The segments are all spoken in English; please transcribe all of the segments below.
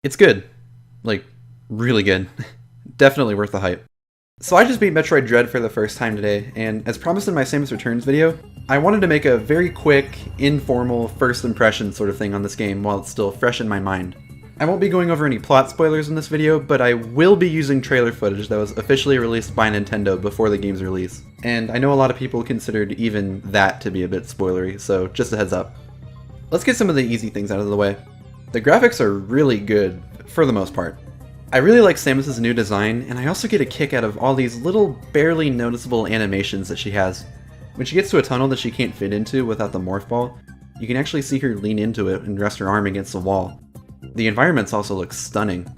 It's good. Like, really good. Definitely worth the hype. So I just beat Metroid Dread for the first time today, and as promised in my Samus Returns video, I wanted to make a very quick, informal, first impression sort of thing on this game while it's still fresh in my mind. I won't be going over any plot spoilers in this video, but I will be using trailer footage that was officially released by Nintendo before the game's release. And I know a lot of people considered even that to be a bit spoilery, so just a heads up. Let's get some of the easy things out of the way. The graphics are really good, for the most part. I really like Samus's new design, and I also get a kick out of all these little, barely noticeable animations that she has. When she gets to a tunnel that she can't fit into without the morph ball, you can actually see her lean into it and rest her arm against the wall. The environments also look stunning.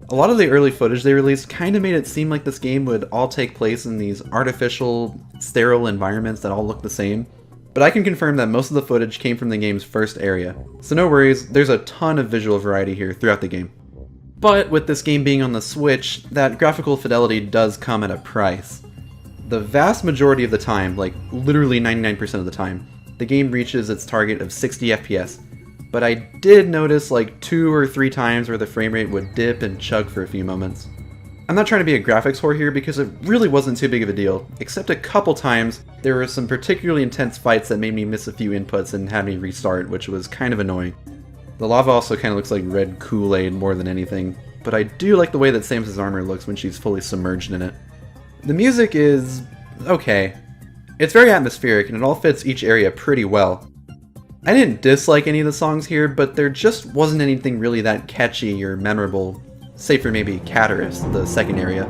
A lot of the early footage they released kinda made it seem like this game would all take place in these artificial, sterile environments that all look the same, but I can confirm that most of the footage came from the game's first area, so no worries, there's a ton of visual variety here throughout the game. But with this game being on the Switch, that graphical fidelity does come at a price. The vast majority of the time, like literally 99% of the time, the game reaches its target of 60 FPS, but I did notice like 2 or 3 times where the frame rate would dip and chug for a few moments. I'm not trying to be a graphics whore here because it really wasn't too big of a deal, except a couple times there were some particularly intense fights that made me miss a few inputs and had me restart, which was kind of annoying. The lava also kind of looks like red Kool-Aid more than anything, but I do like the way that Samus's armor looks when she's fully submerged in it. The music is okay. It's very atmospheric and it all fits each area pretty well. I didn't dislike any of the songs here, but there just wasn't anything really that catchy or memorable, save for maybe Cataris, the second area.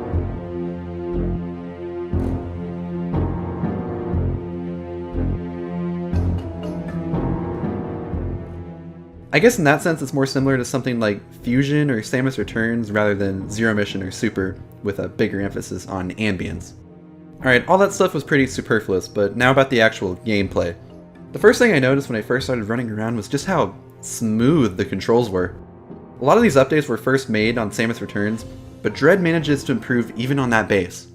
I guess in that sense it's more similar to something like Fusion or Samus Returns rather than Zero Mission or Super, with a bigger emphasis on ambience. Alright, all that stuff was pretty superfluous, but now about the actual gameplay. The first thing I noticed when I first started running around was just how smooth the controls were. A lot of these updates were first made on Samus Returns, but Dread manages to improve even on that base.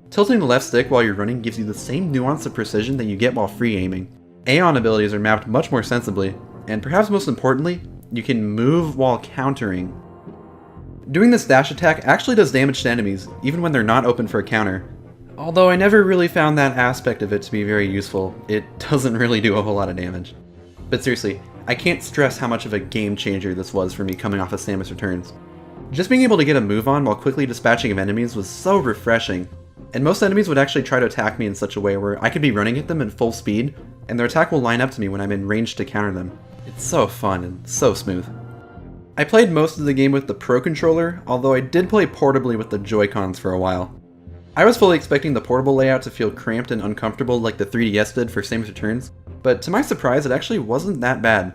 Tilting the left stick while you're running gives you the same nuance of precision that you get while free aiming. Aeon abilities are mapped much more sensibly, and perhaps most importantly, you can move while countering. Doing this dash attack actually does damage to enemies, even when they're not open for a counter. Although I never really found that aspect of it to be very useful, it doesn't really do a whole lot of damage. But seriously, I can't stress how much of a game changer this was for me coming off of Samus Returns. Just being able to get a move on while quickly dispatching of enemies was so refreshing, and most enemies would actually try to attack me in such a way where I could be running at them in full speed, and their attack will line up to me when I'm in range to counter them. It's so fun and so smooth. I played most of the game with the Pro Controller, although I did play portably with the Joy-Cons for a while. I was fully expecting the portable layout to feel cramped and uncomfortable like the 3DS did for Samus Returns, but to my surprise it actually wasn't that bad.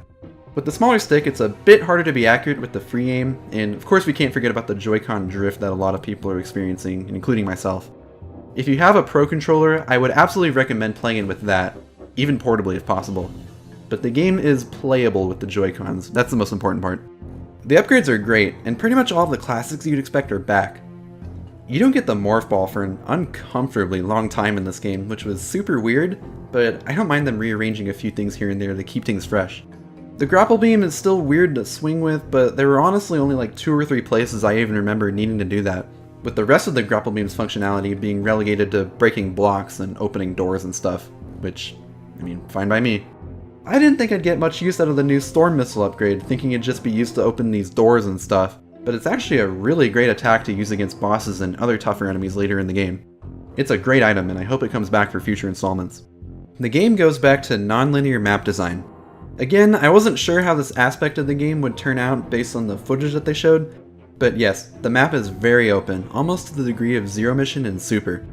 With the smaller stick it's a bit harder to be accurate with the free aim, and of course we can't forget about the Joy-Con drift that a lot of people are experiencing, including myself. If you have a Pro Controller, I would absolutely recommend playing it with that, even portably if possible. But the game is playable with the Joy-Cons, that's the most important part. The upgrades are great, and pretty much all of the classics you'd expect are back. You don't get the morph ball for an uncomfortably long time in this game, which was super weird, but I don't mind them rearranging a few things here and there to keep things fresh. The grapple beam is still weird to swing with, but there were honestly only like 2 or 3 places I even remember needing to do that, with the rest of the grapple beam's functionality being relegated to breaking blocks and opening doors and stuff, which, I mean, fine by me. I didn't think I'd get much use out of the new Storm Missile upgrade, thinking it'd just be used to open these doors and stuff, but it's actually a really great attack to use against bosses and other tougher enemies later in the game. It's a great item and I hope it comes back for future installments. The game goes back to non-linear map design. Again, I wasn't sure how this aspect of the game would turn out based on the footage that they showed, but yes, the map is very open, almost to the degree of Zero Mission and Super.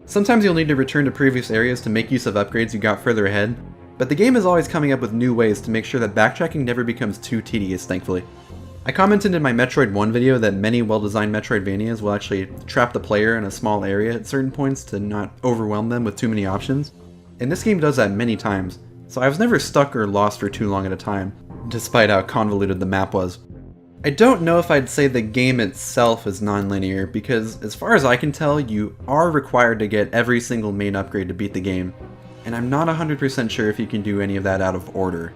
Sometimes you'll need to return to previous areas to make use of upgrades you got further ahead, but the game is always coming up with new ways to make sure that backtracking never becomes too tedious, thankfully. I commented in my Metroid 1 video that many well-designed Metroidvanias will actually trap the player in a small area at certain points to not overwhelm them with too many options, and this game does that many times, so I was never stuck or lost for too long at a time, despite how convoluted the map was. I don't know if I'd say the game itself is non-linear, because as far as I can tell, you are required to get every single main upgrade to beat the game, and I'm not 100% sure if you can do any of that out of order.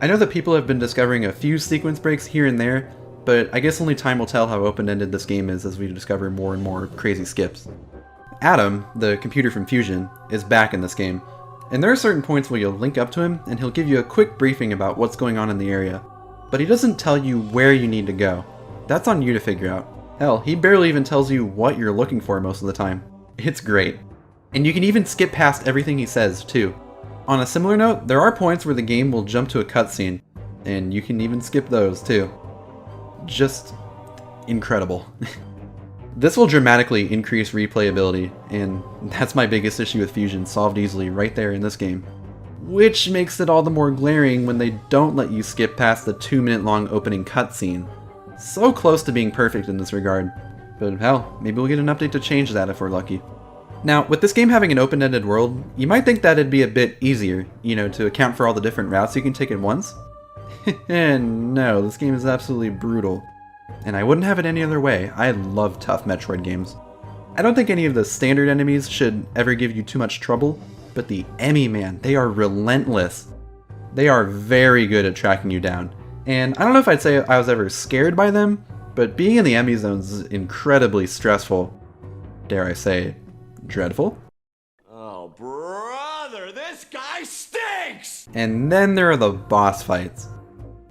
I know that people have been discovering a few sequence breaks here and there, but I guess only time will tell how open-ended this game is as we discover more and more crazy skips. Adam, the computer from Fusion, is back in this game, and there are certain points where you'll link up to him and he'll give you a quick briefing about what's going on in the area, but he doesn't tell you where you need to go. That's on you to figure out. Hell, he barely even tells you what you're looking for most of the time. It's great. And you can even skip past everything he says, too. On a similar note, there are points where the game will jump to a cutscene, and you can even skip those, too. Just incredible. This will dramatically increase replayability, and that's my biggest issue with Fusion, solved easily right there in this game. Which makes it all the more glaring when they don't let you skip past the 2-minute long opening cutscene. So close to being perfect in this regard, but hell, maybe we'll get an update to change that if we're lucky. Now, with this game having an open-ended world, you might think that it'd be a bit easier, to account for all the different routes you can take at once. And no, this game is absolutely brutal. And I wouldn't have it any other way. I love tough Metroid games. I don't think any of the standard enemies should ever give you too much trouble, but the Emmy, man, they are relentless. They are very good at tracking you down. And I don't know if I'd say I was ever scared by them, but being in the Emmy zones is incredibly stressful. Dare I say, dreadful? Oh, brother, this guy stinks! And then there are the boss fights.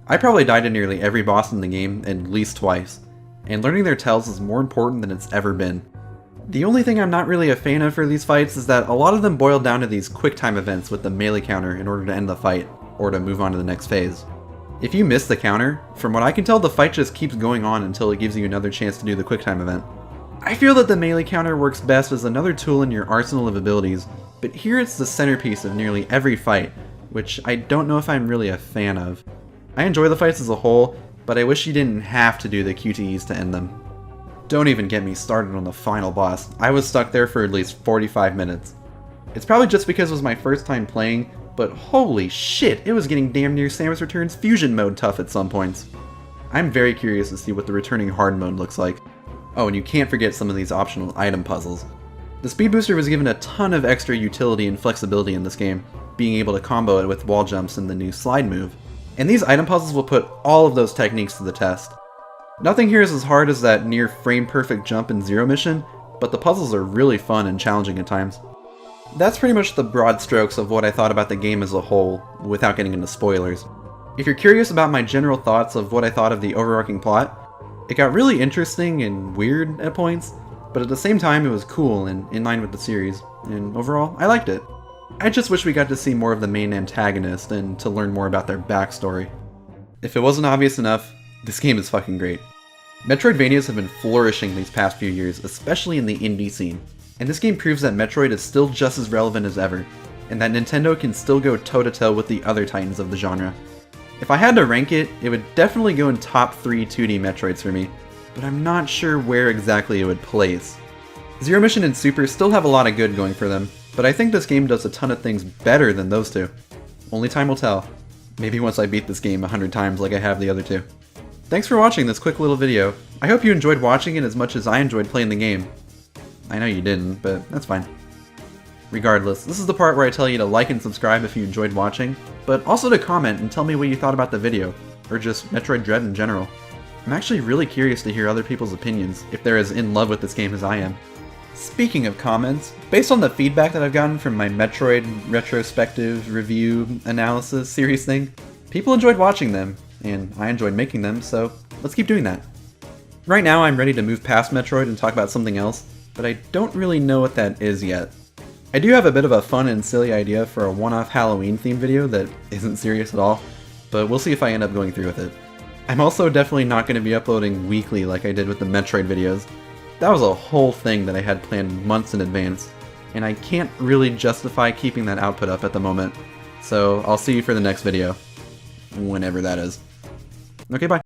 I probably died to nearly every boss in the game at least twice, and learning their tells is more important than it's ever been. The only thing I'm not really a fan of for these fights is that a lot of them boil down to these quick time events with the melee counter in order to end the fight, or to move on to the next phase. If you miss the counter, from what I can tell the fight just keeps going on until it gives you another chance to do the quick time event. I feel that the melee counter works best as another tool in your arsenal of abilities, but here it's the centerpiece of nearly every fight, which I don't know if I'm really a fan of. I enjoy the fights as a whole, but I wish you didn't have to do the QTEs to end them. Don't even get me started on the final boss. I was stuck there for at least 45 minutes. It's probably just because it was my first time playing, but holy shit, it was getting damn near Samus Return's Fusion mode tough at some points. I'm very curious to see what the returning hard mode looks like. Oh, and you can't forget some of these optional item puzzles. The speed booster was given a ton of extra utility and flexibility in this game, being able to combo it with wall jumps and the new slide move. And these item puzzles will put all of those techniques to the test. Nothing here is as hard as that near frame perfect jump in Zero Mission, but the puzzles are really fun and challenging at times. That's pretty much the broad strokes of what I thought about the game as a whole, without getting into spoilers. If you're curious about my general thoughts of what I thought of the overarching plot, it got really interesting and weird at points, but at the same time it was cool and in line with the series, and overall, I liked it. I just wish we got to see more of the main antagonist and to learn more about their backstory. If it wasn't obvious enough, this game is fucking great. Metroidvanias have been flourishing these past few years, especially in the indie scene, and this game proves that Metroid is still just as relevant as ever, and that Nintendo can still go toe-to-toe with the other titans of the genre. If I had to rank it, it would definitely go in top 3 2D Metroids for me, but I'm not sure where exactly it would place. Zero Mission and Super still have a lot of good going for them, but I think this game does a ton of things better than those two. Only time will tell. Maybe once I beat this game 100 times like I have the other two. Thanks for watching this quick little video. I hope you enjoyed watching it as much as I enjoyed playing the game. I know you didn't, but that's fine. Regardless, this is the part where I tell you to like and subscribe if you enjoyed watching, but also to comment and tell me what you thought about the video, or just Metroid Dread in general. I'm actually really curious to hear other people's opinions, if they're as in love with this game as I am. Speaking of comments, based on the feedback that I've gotten from my Metroid retrospective review analysis series thing, people enjoyed watching them, and I enjoyed making them, so let's keep doing that. Right now I'm ready to move past Metroid and talk about something else, but I don't really know what that is yet. I do have a bit of a fun and silly idea for a one-off Halloween themed video that isn't serious at all, but we'll see if I end up going through with it. I'm also definitely not going to be uploading weekly like I did with the Metroid videos. That was a whole thing that I had planned months in advance, and I can't really justify keeping that output up at the moment. So I'll see you for the next video. Whenever that is. Okay, bye.